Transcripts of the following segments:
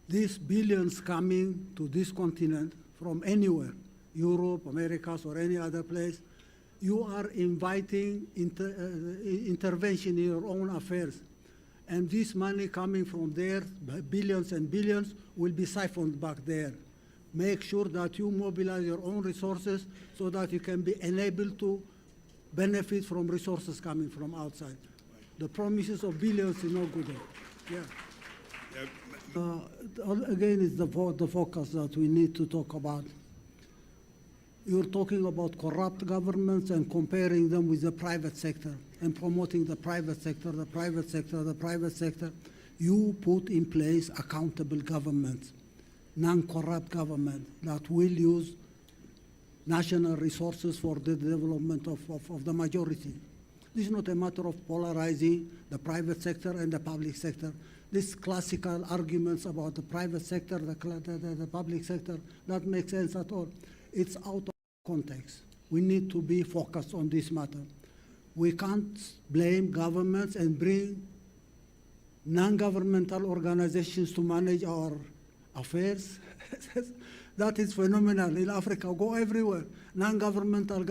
these billions coming to this continent from anywhere, Europe, Americas, or any other place, you are inviting intervention in your own affairs. And this money coming from there, billions and billions, will be siphoned back there. Make sure that you mobilize your own resources so that you can be enabled to benefit from resources coming from outside. The promises of billions is no good. Yeah. Again, it's the focus that we need to talk about. You're talking about corrupt governments and comparing them with the private sector and promoting the private sector, the private sector, the private sector. You put in place accountable governments, non-corrupt government that will use national resources for the development of the majority. This is not a matter of polarizing the private sector and the public sector. These classical arguments about the private sector, the public sector, that makes sense at all. It's out of context. We need to be focused on this matter. We can't blame governments and bring non-governmental organizations to manage our affairs. That is phenomenal in Africa. Go everywhere. Non-governmental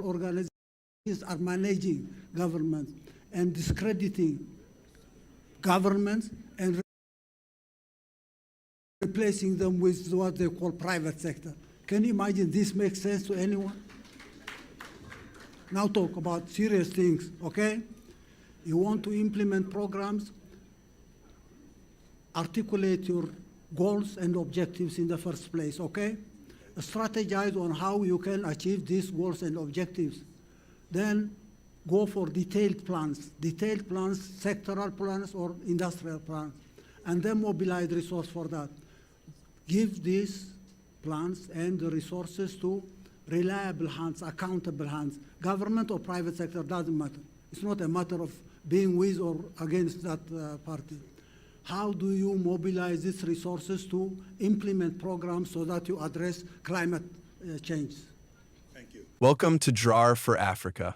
organizations are managing governments and discrediting governments and replacing them with what they call private sector. Can you imagine this makes sense to anyone? Now talk about serious things, okay? You want to implement programs, articulate your goals and objectives in the first place, okay? Strategize on how you can achieve these goals and objectives. Then go for detailed plans, sectoral plans or industrial plans, and then mobilize resource for that. Give these plans and the resources to reliable hands, accountable hands. Government or private sector doesn't matter. It's not a matter of being with or against that party. How do you mobilize these resources to implement programs so that you address climate change? Thank you. Welcome to Drawer for Africa.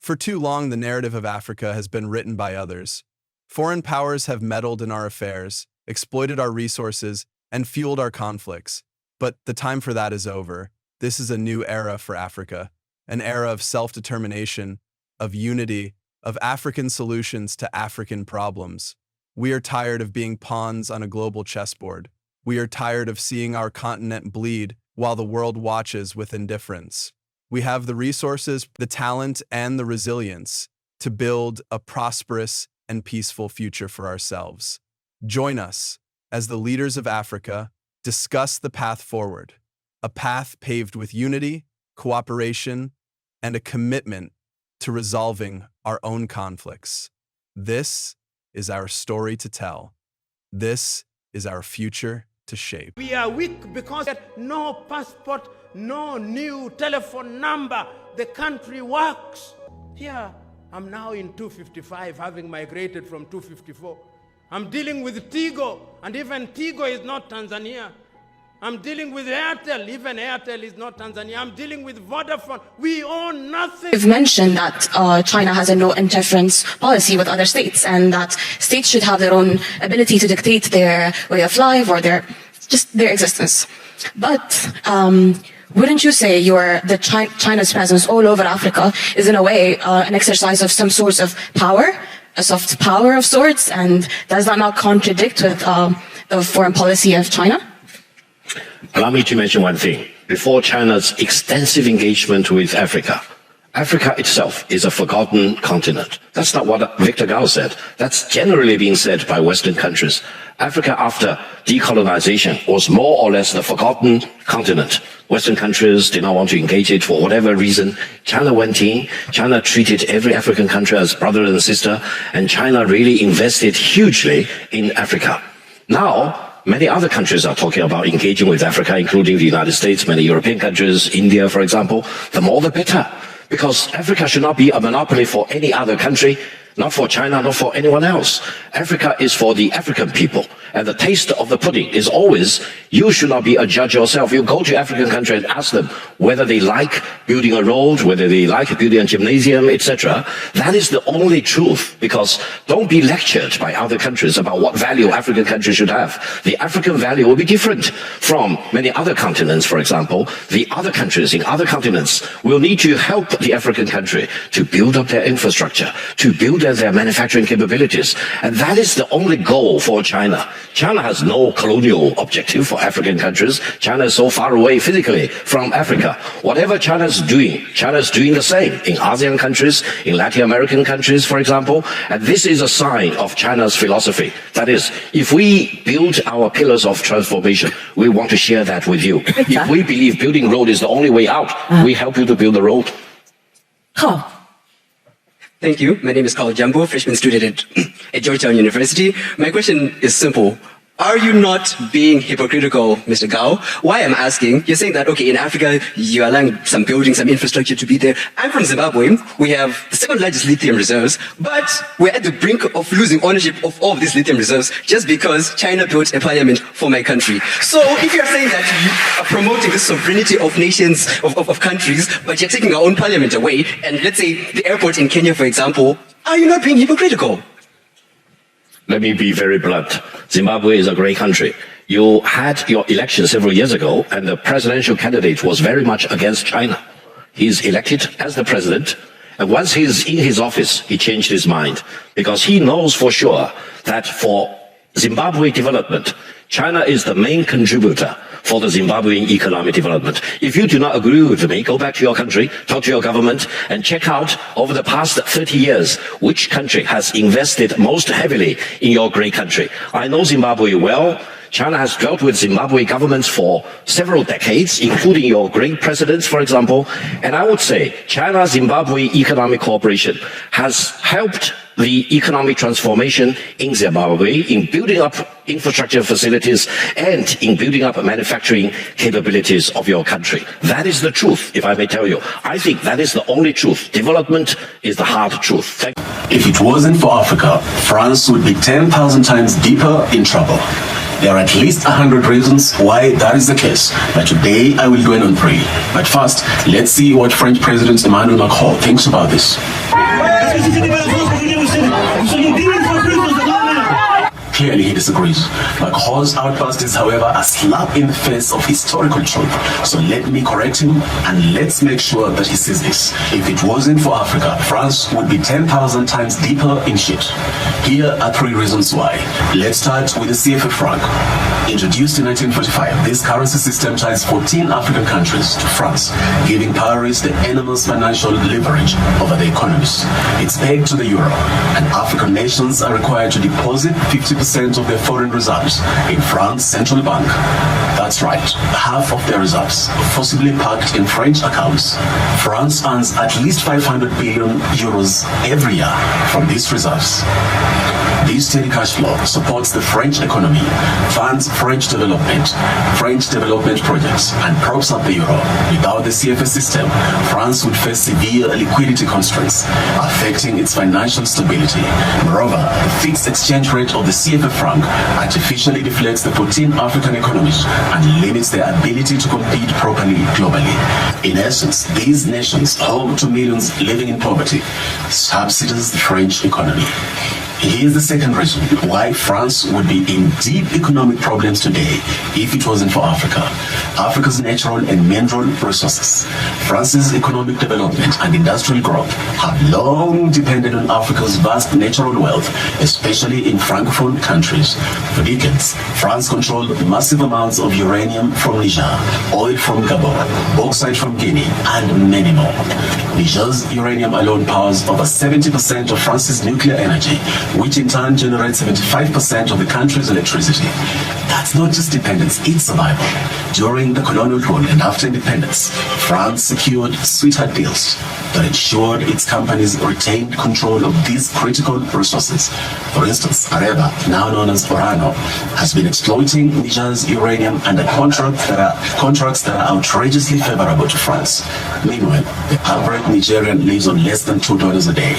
For too long, the narrative of Africa has been written by others. Foreign powers have meddled in our affairs, exploited our resources, and fueled our conflicts. But the time for that is over. This is a new era for Africa, an era of self-determination, of unity, of African solutions to African problems. We are tired of being pawns on a global chessboard. We are tired of seeing our continent bleed while the world watches with indifference. We have the resources, the talent, and the resilience to build a prosperous and peaceful future for ourselves. Join us as the leaders of Africa discuss the path forward, a path paved with unity, cooperation, and a commitment to resolving our own conflicts. This is our story to tell. This is our future to shape. We are weak because no passport, no new telephone number. The country works. Here, I'm now in 255, having migrated from 254. I'm dealing with Tigo, and even Tigo is not Tanzania. I'm dealing with Airtel, even Airtel is not Tanzania. I'm dealing with Vodafone. We own nothing. You've mentioned that China has a no interference policy with other states, and that states should have their own ability to dictate their way of life or their existence. But wouldn't you say China's presence all over Africa is in a way an exercise of some sort of power, a soft power of sorts, and does that not contradict with the foreign policy of China? Allow me to mention one thing. Before China's extensive engagement with Africa, Africa itself is a forgotten continent. That's not what Victor Gao said. That's generally being said by Western countries. Africa, after decolonization, was more or less the forgotten continent. Western countries did not want to engage it for whatever reason. China went in. China treated every African country as brother and sister, and China really invested hugely in Africa. Now, many other countries are talking about engaging with Africa, including the United States, many European countries, India, for example. The more the better, because Africa should not be a monopoly for any other country, not for China, not for anyone else. Africa is for the African people, and the taste of the pudding is always You should not be a judge yourself. You go to African countries and ask them whether they like building a road, whether they like building a gymnasium, etc. That is the only truth, because don't be lectured by other countries about what value African countries should have. The African value will be different from many other continents, for example. The other countries in other continents will need to help the African country to build up their infrastructure, to build up their manufacturing capabilities. And that is the only goal for China. China has no colonial objective for African countries. China is so far away physically from Africa. Whatever China is doing the same in ASEAN countries, in Latin American countries, for example. And this is a sign of China's philosophy. That is, if we build our pillars of transformation, we want to share that with you. If we believe building road is the only way out, we help you to build the road. Thank you. My name is Carl Jumbo, freshman student at Georgetown University. My question is simple. Are you not being hypocritical, Mr. Gao? Why I'm asking, you're saying that, okay, in Africa, you're allowing some buildings, some infrastructure to be there. I'm from Zimbabwe. We have the second largest lithium reserves, but we're at the brink of losing ownership of all of these lithium reserves just because China built a parliament for my country. So if you're saying that you are promoting the sovereignty of nations, of countries, but you're taking our own parliament away, and let's say the airport in Kenya, for example, are you not being hypocritical? Let me be very blunt. Zimbabwe is a great country. You had your election several years ago, and the presidential candidate was very much against China. He's elected as the president, and once he's in his office, he changed his mind, because he knows for sure that for Zimbabwe development, China is the main contributor for the Zimbabwean economic development. If you do not agree with me, go back to your country, talk to your government, and check out over the past 30 years, which country has invested most heavily in your great country. I know Zimbabwe well. China has dealt with Zimbabwe governments for several decades, including your great presidents, for example. And I would say China-Zimbabwe economic cooperation has helped the economic transformation in Zimbabwe, in building up infrastructure facilities and in building up manufacturing capabilities of your country. That is the truth, if I may tell you. I think that is the only truth. Development is the hard truth. Thank you. If it wasn't for Africa, France would be 10,000 times deeper in trouble. There are at least 100 reasons why that is the case, but today I will dwell on 3. But first, let's see what French President Emmanuel Macron thinks about this. Clearly he disagrees. Macron's outburst is, however, a slap in the face of historical truth. So let me correct him, and let's make sure that he sees this. If it wasn't for Africa, France would be 10,000 times deeper in shit. Here are 3 reasons why. Let's start with the CFA franc. Introduced in 1945, this currency system ties 14 African countries to France, giving Paris the enormous financial leverage over the economies. It's pegged to the euro, and African nations are required to deposit 50% of their foreign reserves in France's central bank. That's right, half of their reserves forcibly parked in French accounts. France earns at least 500 billion euros every year from these reserves. This steady cash flow supports the French economy, funds French development projects, and props up the euro. Without the CFA system, France would face severe liquidity constraints, affecting its financial stability. Moreover, the fixed exchange rate of the CFA franc artificially deflates the 14 African economies and limits their ability to compete properly globally. In essence, these nations, home to millions living in poverty, subsidize the French economy. Here's the second reason why France would be in deep economic problems today if it wasn't for Africa. Africa's natural and mineral resources. France's economic development and industrial growth have long depended on Africa's vast natural wealth, especially in Francophone countries. For decades, France controlled massive amounts of uranium from Niger, oil from Gabon, bauxite from Guinea, and many more. Niger's uranium alone powers over 70% of France's nuclear energy, which in turn generates 75% of the country's electricity. That's not just dependence, it's survival. During the colonial rule and after independence, France secured sweetheart deals that ensured its companies retained control of these critical resources. For instance, Areva, now known as Orano, has been exploiting Niger's uranium under contracts that are outrageously favorable to France. Meanwhile, the average Nigerian lives on less than $2 a day.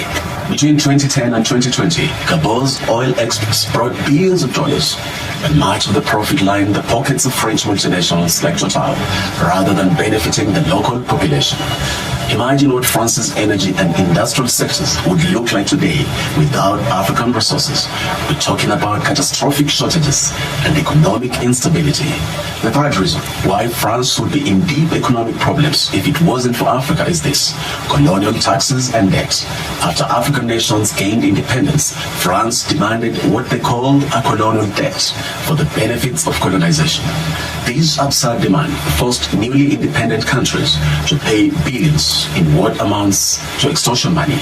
Between 2010 and 2020, Gabon's oil exports brought billions of dollars, and much of the profit lined the pockets of French multinationals like Total, rather than benefiting the local population. Imagine what France's energy and industrial sectors would look like today without African resources. We're talking about catastrophic shortages and economic instability. The third reason why France would be in deep economic problems if it wasn't for Africa is this: colonial taxes and debt. After African nations gained independence, France demanded what they called a colonial debt for the benefits of colonization. This absurd demand forced newly independent countries to pay billions in what amounts to extortion money.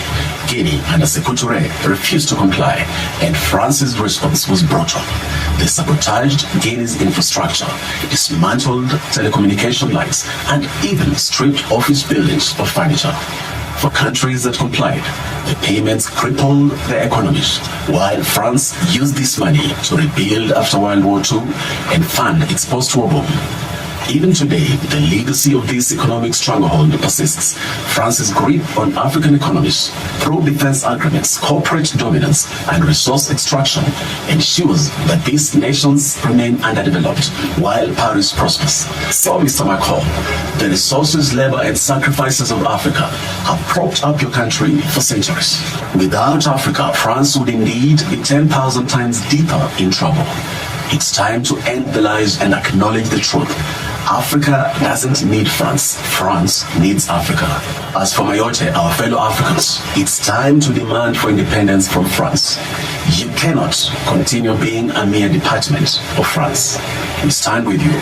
Guinea and Sékou Touré refused to comply, and France's response was brutal. They sabotaged Guinea's infrastructure, dismantled telecommunication lines, and even stripped office buildings of furniture. For countries that complied, the payments crippled their economies, while France used this money to rebuild after World War II and fund its post-war boom. Even today, the legacy of this economic stranglehold persists. France's grip on African economies through defense agreements, corporate dominance, and resource extraction ensures that these nations remain underdeveloped while Paris prospers. So, Mr. Macron, the resources, labor, and sacrifices of Africa have propped up your country for centuries. Without Africa, France would indeed be 10,000 times deeper in trouble. It's time to end the lies and acknowledge the truth. Africa doesn't need France. France needs Africa. As for Mayotte, our fellow Africans, it's time to demand for independence from France. You cannot continue being a mere department of France. We stand with you.